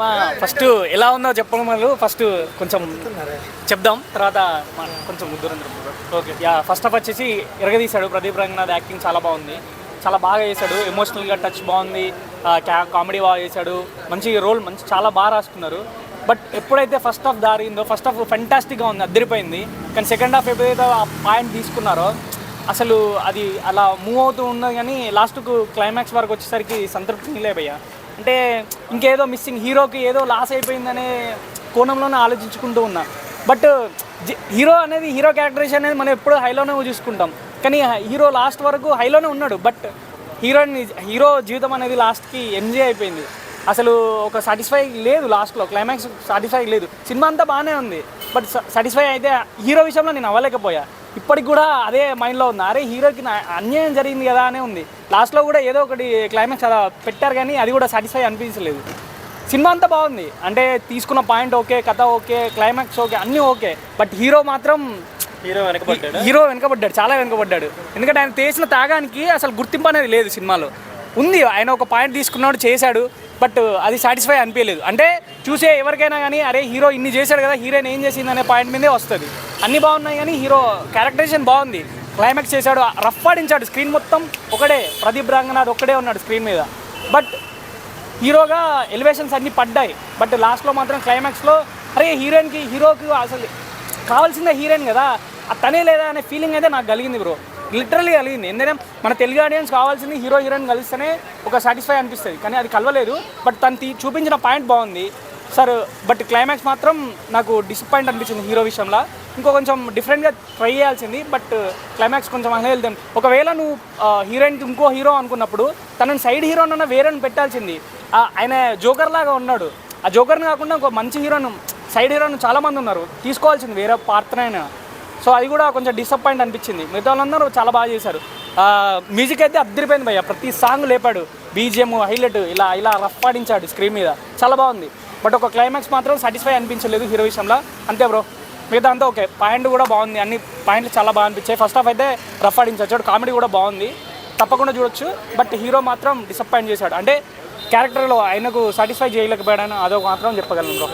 Cinema first ఎలా ఉందో చెప్పడం వల్ల ఫస్ట్ కొంచెం చెప్దాం, తర్వాత కొంచెం దూరం ఓకే. ఫస్ట్ ఆఫ్ వచ్చేసి ఎరగదీశాడు ప్రదీప్ రంగనాథ్. యాక్టింగ్ చాలా బాగుంది, చాలా బాగా చేశాడు. ఎమోషనల్గా టచ్ బాగుంది, కామెడీ బాగా చేశాడు, మంచి రోల్ చాలా బాగా రాసుకున్నారు. బట్ ఎప్పుడైతే ఫస్ట్ హాఫ్ దారిందో, ఫస్ట్ హాఫ్ ఫెంటాస్టిక్గా ఉంది, అద్దరిపోయింది. కానీ సెకండ్ హాఫ్ ఎప్పుడైతే ఆ పాయింట్ తీసుకున్నారో అసలు అది అలా మూవ్ అవుతూ ఉన్నది. కానీ లాస్ట్కు క్లైమాక్స్ వరకు వచ్చేసరికి సంతృప్తి నిలేపోయా. అంటే ఇంకేదో మిస్సింగ్, హీరోకి ఏదో లాస్ అయిపోయిందనే కోణంలోనే ఆలోచించుకుంటూ ఉన్నా. బట్ హీరో క్యారెక్టరేషన్ అనేది మనం ఎప్పుడు హైలోనే చూసుకుంటాం, కానీ హీరో లాస్ట్ వరకు హైలోనే ఉన్నాడు. బట్ హీరో జీవితం అనేది లాస్ట్కి ఎంజాయ్ అయిపోయింది. అసలు ఒక సాటిస్ఫై లేదు, లాస్ట్లో క్లైమాక్స్ సాటిస్ఫై లేదు. సినిమా అంతా బాగానే ఉంది, బట్ సాటిస్ఫై అయితే హీరో విషయంలో నేను అవ్వలేకపోయా. ఇప్పటికి కూడా అదే మైండ్లో ఉంది, అరే హీరోకి అన్యాయం జరిగింది కదా అనే ఉంది. లాస్ట్లో కూడా ఏదో ఒకటి క్లైమాక్స్ అలా పెట్టారు, కానీ అది కూడా సాటిస్ఫై అనిపించలేదు. సినిమా అంతా బాగుంది, అంటే తీసుకున్న పాయింట్ ఓకే, కథ ఓకే, క్లైమాక్స్ ఓకే, అన్నీ ఓకే. బట్ హీరో మాత్రం వెనకబడ్డాడు, చాలా వెనకబడ్డాడు. ఎందుకంటే ఆయన చేసిన త్యాగానికి అసలు గుర్తింపు అనేది లేదు సినిమాలో. ఉంది, ఆయన ఒక పాయింట్ తీసుకున్నాడు, చేశాడు, బట్ అది సాటిస్ఫై అనిపించలేదు. అంటే చూసే ఎవరికైనా కానీ అరే హీరో ఇన్ని చేశాడు కదా, హీరోయిన్ ఏం చేసింది అనే పాయింట్ మీదే వస్తుంది. అన్నీ బాగున్నాయి, కానీ హీరో క్యారెక్టరేషన్ బాగుంది, క్లైమాక్స్ చేశాడు, రఫ్ ఆడించాడు. స్క్రీన్ మొత్తం ఒకడే, ప్రదీప్ రంగనాథ్ ఒక్కడే ఉన్నాడు స్క్రీన్ మీద. బట్ హీరోగా ఎలివేషన్స్ అన్నీ పడ్డాయి. బట్ లాస్ట్లో మాత్రం క్లైమాక్స్లో అరే హీరోకి అసలు కావాల్సిందే హీరోయిన్ కదా, తనే లేదా అనే ఫీలింగ్ అయితే నాకు కలిగింది బ్రో, లిటరల్లీ కలిగింది. ఎందుకంటే మన తెలుగు ఆడియన్స్ కావాల్సింది హీరోయిన్ కలిస్తేనే ఒక సాటిస్ఫై అనిపిస్తుంది, కానీ అది కలవలేదు. బట్ తను చూపించిన పాయింట్ బాగుంది సార్. బట్ క్లైమాక్స్ మాత్రం నాకు డిసప్పాయింట్ అనిపించింది హీరో విషయంలో. కొంచెం డిఫరెంట్గా ట్రై చేయాల్సింది, బట్ క్లైమాక్స్ కొంచెం అన్హెల్తీ. ఒకవేళ నువ్వు హీరోయిన్కి ఇంకో హీరో అనుకున్నప్పుడు తనని సైడ్ హీరోనన్నా వేరేని పెట్టాల్సింది. ఆయన జోకర్ లాగా ఉన్నాడు, ఆ జోకర్ని కాకుండా ఇంకో మంచి హీరోను, సైడ్ హీరోను చాలామంది ఉన్నారు, తీసుకోవాల్సింది వేరే పాత్రనైనా. సో అది కూడా కొంచెం డిసప్పాయింట్ అనిపించింది. మిగతా వాళ్ళందరూ చాలా బాగా చేశారు. మ్యూజిక్ అయితే అద్దరిపోయింది భయ్య, ప్రతి సాంగ్ లేపాడు, బీజిఎం హైలైట్, ఇలా రఫ్ ఆడించాడు స్క్రీన్ మీద, చాలా బాగుంది. బట్ ఒక క్లైమాక్స్ మాత్రం సాటిస్ఫై అనిపించలేదు హీరో విషయంలో, అంతే బ్రో. మిగతా అంతా ఓకే, పాయింట్ కూడా బాగుంది, అన్ని పాయింట్లు చాలా బాగా అనిపించాయి. ఫస్ట్ హాఫ్ అయితే రఫ్ ఆడించాడు, కామెడీ కూడా బాగుంది, తప్పకుండా చూడొచ్చు. బట్ హీరో మాత్రం డిసప్పాయింట్ చేశాడు, అంటే క్యారెక్టర్లో ఆయనకు సాటిస్ఫై చేయలేకపోయాడని అదొక మాత్రం చెప్పగలను బ్రో.